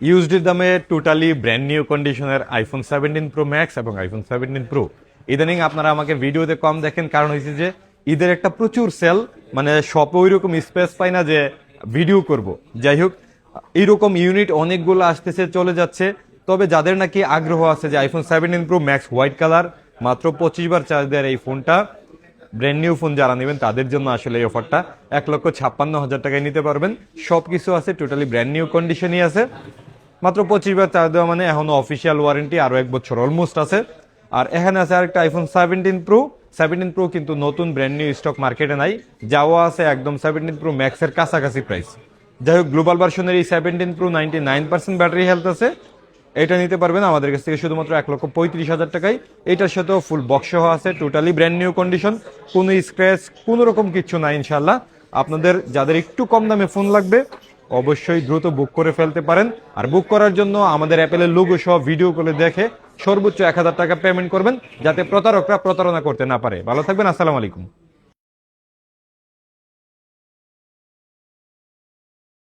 Used দামে totally brand new কন্ডিশনের iPhone 17 pro max এবং আইফোন 17 প্রো। ইদানিং আপনারা আমাকে ভিডিওতে কম দেখেন, কারণ হয়েছে যে ঈদের একটা প্রচুর সেল, মানে শপে ওই রকম স্পেস পাই না যে ভিডিও করব। যাই হোক, এইরকম ইউনিট অনেকগুলো আসতেছে, চলে যাচ্ছে। তবে যাদের নাকি আগ্রহ আছে যে iPhone 17 pro max white colour, মাত্র 25 বার চার্জ দেওয়ার এই ফোনটা, ব্র্যান্ড নিউ ফোন যারা নেবেন তাদের জন্য আসলে এই অফারটা 1,56,000 টাকায় নিতে পারবেন। সব কিছু আছে, টোটালি ব্র্যান্ড নিউ কন্ডিশনই আছে। মাত্র 25 বার চার্জ দেওয়া মানে এখনো অফিসিয়াল ওয়ারেন্টি আরো 1 বছর অলমোস্ট আছে। আর এখানে আছে আরেকটা আইফোন 17 প্রো কিন্তু নতুন ব্র্যান্ড নিউ স্টক মার্কেটে নাই, যাওয়া আছে একদম 17 প্রো ম্যাক্সের কাছাকাছি প্রাইস। যাই হোক, গ্লোবাল ভার্সনের এই 17 প্রো 99% ব্যাটারি হেলথ আছে, এটা নিতে পারবেন আমাদের কাছ থেকে শুধুমাত্র 1,35,000 টাকায়। এটার সাথেও ফুল বক্স সহ আছে, টোটালি ব্র্যান্ড নিউ কন্ডিশন, কোনো স্ক্র্যাচ কোনো রকম কিছু নাই ইনশাল্লাহ। আপনাদের যাদের একটু কম দামে ফোন লাগবে অবশ্যই দ্রুত বুক করে ফেলতে পারেন। আর বুক করার জন্য আমাদের অ্যাপেলের লোগো সহ ভিডিও কলে দেখে সর্বোচ্চ 1,000 টাকা পেমেন্ট করবেন, যাতে প্রতারকরা প্রতারণা করতে না পারে। ভালো থাকবেন, আসসালামু আলাইকুম।